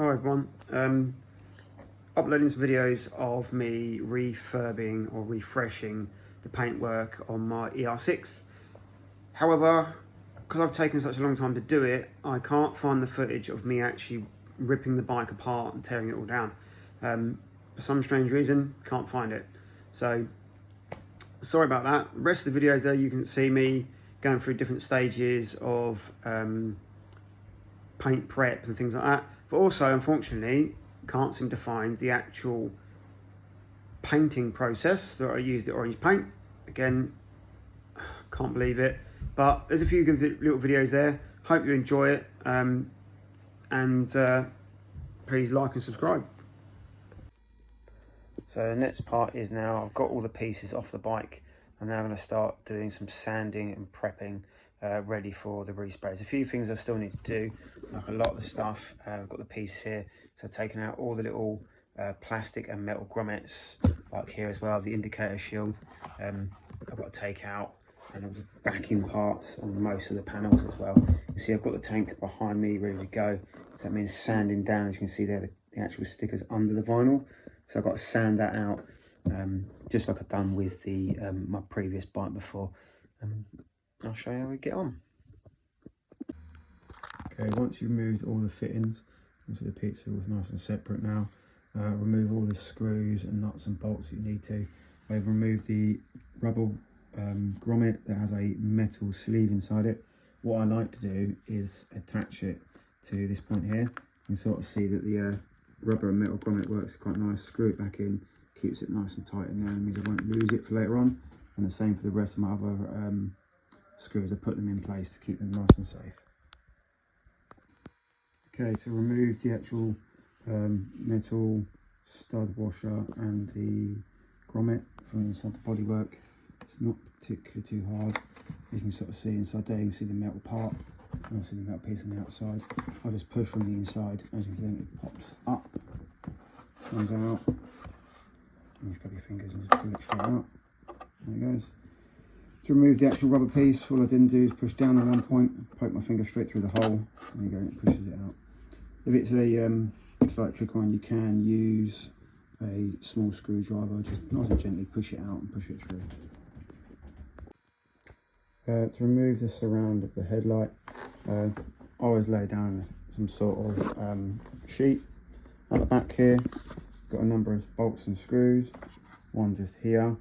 Hi everyone, uploading some videos of me refurbing or refreshing the paintwork on my ER6. However, because I've taken such a long time to do it, I can't find the footage of me actually ripping the bike apart and tearing it all down. For some strange reason, can't find it. So, sorry about that. The rest of the videos there, you can see me going through different stages of paint prep and things like that. But also, unfortunately, can't seem to find the actual painting process that I used the orange paint. Again, can't believe it. But there's a few good little videos there. Hope you enjoy it. Please like and subscribe. So the next part is now I've got all the pieces off the bike, and now I'm going to start doing some sanding and prepping ready for the respray. There's a few things I still need to do, like a lot of the stuff. I've got the pieces here, so I've taken out all the little plastic and metal grommets, like here as well, the indicator shield. I've got to take out, and all the backing parts on most of the panels as well. You see I've got the tank behind me ready to go, so that means sanding down. As you can see there, the actual stickers under the vinyl, so I've got to sand that out, just like I've done with the my previous bike before. I'll show you how we get on. Okay, once you've removed all the fittings, into the pizza was nice and separate now. Remove all the screws and nuts and bolts that you need to. I've removed the rubber grommet that has a metal sleeve inside it. What I like to do is attach it to this point here. You can sort of see that the rubber and metal grommet works quite nice. Screw it back in, keeps it nice and tight in there, and means I won't lose it for later on. And the same for the rest of my other screws. I put them in place to keep them nice and safe. Okay, to remove the actual metal stud washer and the grommet from inside the bodywork, it's not particularly too hard. As you can sort of see inside there, you can see the metal part, and also the metal piece on the outside. I just push from the inside, as you can see, it pops up, comes out, and just grab your fingers and just pull it straight out. There it goes. To remove the actual rubber piece, all I didn't do is push down on one point, poke my finger straight through the hole, there you go, it pushes it out. If it's a slight trick one, you can use a small screwdriver, just nice and gently push it out and push it through. To remove the surround of the headlight, I always lay down some sort of sheet. At the back here, got a number of bolts and screws, one just here,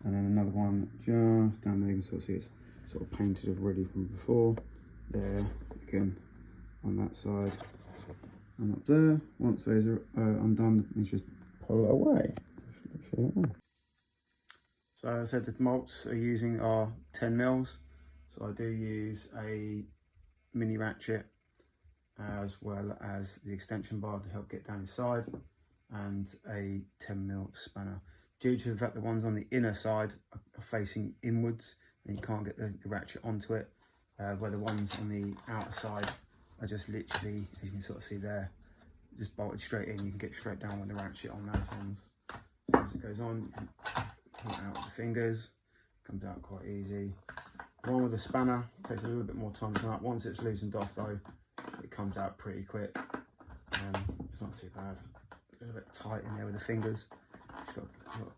and then another one just down there. You can sort of see it's sort of painted already from before. There, again, on that side, and up there. Once those are undone, you just pull it away. So as I said, the bolts are using are 10 mils. So I do use a mini ratchet as well as the extension bar to help get down inside, and a 10 mil spanner. Due to the fact the ones on the inner side are facing inwards and you can't get the ratchet onto it, where the ones on the outer side are just literally, as you can sort of see there, just bolted straight in. You can get straight down with the ratchet on those ones. So as it goes on, you can pull it out with the fingers, comes out quite easy. The one with the spanner takes a little bit more time to come out. Once it's loosened off though, it comes out pretty quick. It's not too bad. A little bit tight in there with the fingers. Just got to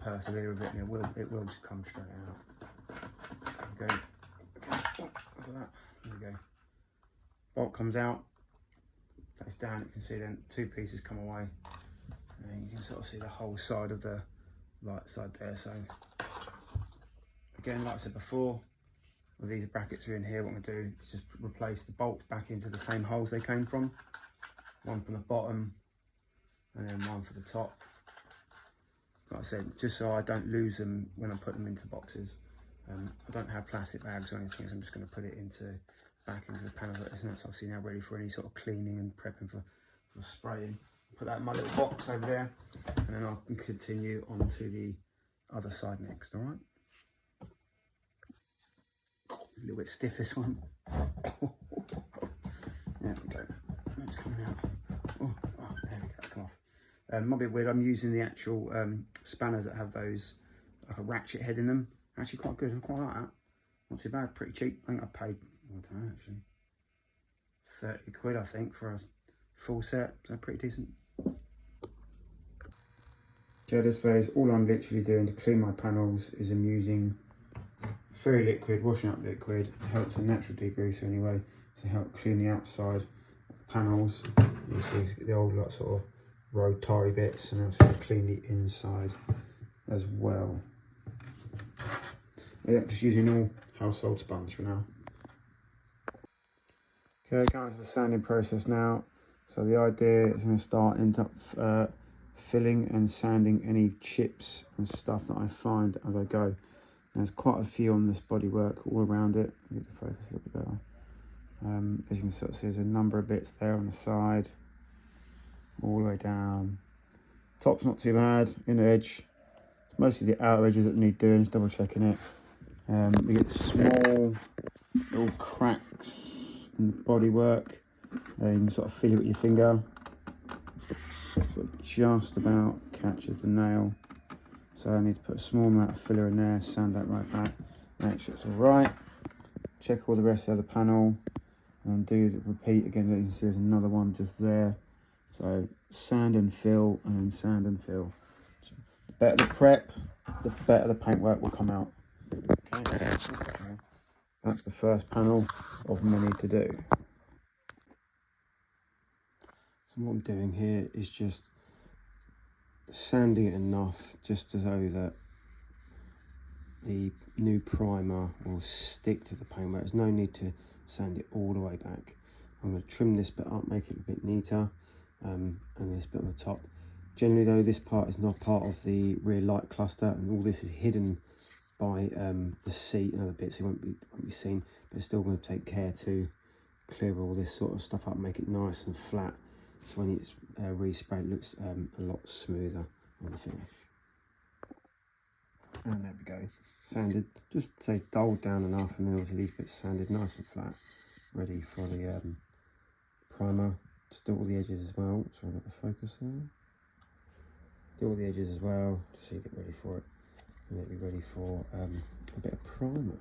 persevere with it, and it will just come straight out. Okay, look at that. There we go. Bolt comes out, place down. You can see then two pieces come away, and then you can sort of see the whole side of the light side there. So again, like I said before, with these brackets are in here, what I'm going to do is just replace the bolts back into the same holes they came from. One from the bottom, and then one for the top. Like I said, just so I don't lose them when I put them into boxes. I don't have plastic bags or anything, so I'm just going to put it back into the panel. And that's obviously now ready for any sort of cleaning and prepping for spraying. Put that in my little box over there, and then I can continue on to the other side next. All right. It's a little bit stiff, this one. There we go. That's coming out. Oh, there we go. Come off. Might be weird. I'm using the actual spanners that have those like a ratchet head in them. Actually, quite good. I quite like that. Not too bad. Pretty cheap. I think I paid, I don't know, actually, 30 quid, I think, for a full set, so pretty decent. So this phase, all I'm literally doing to clean my panels is I'm using Fairy liquid, washing up liquid. It helps a natural degreaser anyway, to help clean the outside of the panels. You see the old like sort of road tarry bits, and also clean the inside as well. Yeah, just using all household sponge for now. Okay, going to the sanding process now. So the idea is I'm going to end up filling and sanding any chips and stuff that I find as I go. There's quite a few on this bodywork all around it. Let me get the focus a little bit better. As you can sort of see, there's a number of bits there on the side, all the way down. Top's not too bad, inner edge. It's mostly the outer edges that need doing, just double checking it. We get small little cracks in the bodywork. You can sort of feel it with your finger. Sort of just about catches the nail. So I need to put a small amount of filler in there, sand that right back, make sure it's all right. Check all the rest of the panel and do the repeat again. You can see there's another one just there. So sand and fill, and then sand and fill. So the better the prep, the better the paintwork will come out. Okay, that's the first panel of many to do. So what I'm doing here is just sanding it enough just so that the new primer will stick to the paintwork. There's no need to sand it all the way back. I'm going to trim this bit up, make it a bit neater, and this bit on the top. Generally though, this part is not part of the rear light cluster, and all this is hidden by the seat and other bits. It won't be seen, but it's still going to take care to clear all this sort of stuff up, make it nice and flat, so when it's resprayed it looks a lot smoother on the finish. And there we go, sanded, just say dulled down enough, and then obviously these bits sanded nice and flat, ready for the primer. Just do all the edges as well. So I've got the focus there. Do all the edges as well, just so you get ready for it, and it'll be ready for a bit of primer.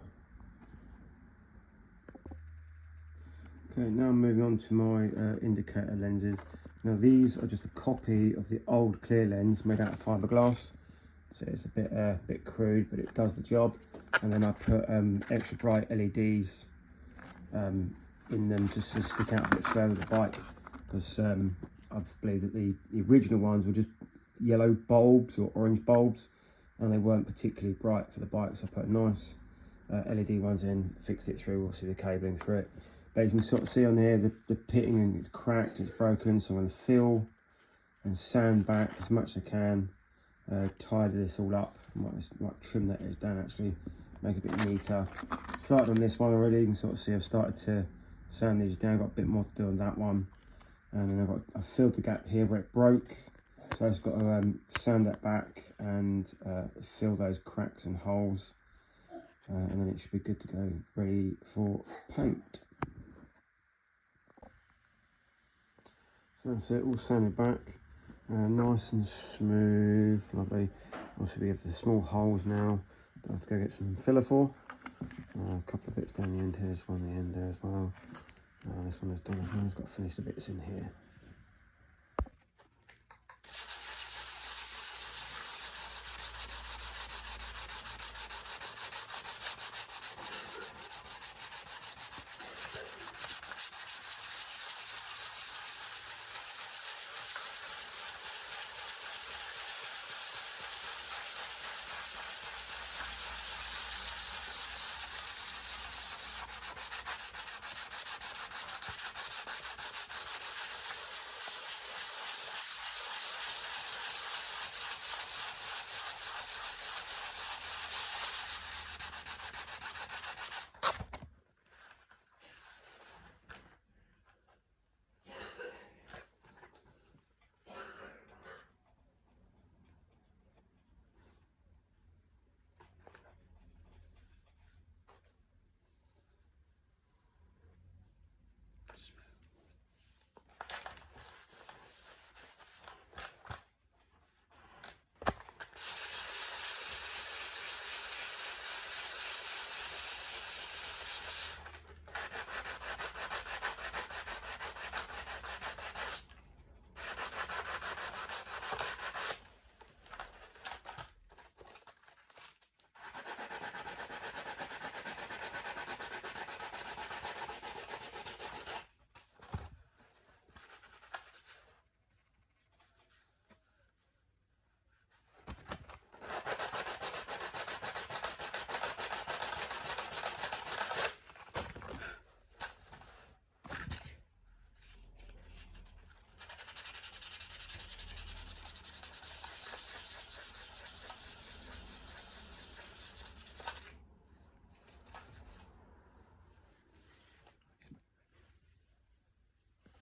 Okay, now I'm moving on to my indicator lenses. Now these are just a copy of the old clear lens made out of fiberglass. So it's a bit crude, but it does the job. And then I put extra bright LEDs in them just to stick out a bit further the bike, because I believe that the original ones were just yellow bulbs or orange bulbs, and they weren't particularly bright for the bike. So I put nice LED ones in, fixed it through, obviously the cabling through it. But as you can sort of see on here, the pitting is cracked, it's broken, so I'm going to fill and sand back as much as I can, tidy this all up. Might trim that edge down actually, make it a bit neater. Started on this one already, you can sort of see I've started to sand these down, got a bit more to do on that one. And then I've filled the gap here where it broke, so I've just got to sand that back and fill those cracks and holes, and then it should be good to go, ready for paint. So that's it, all sanded back, nice and smooth, lovely. Also we have the small holes now that I have to go get some filler for. A couple of bits down the end here, there's one on the end there as well. This one is done, I've got to finish the bits in here.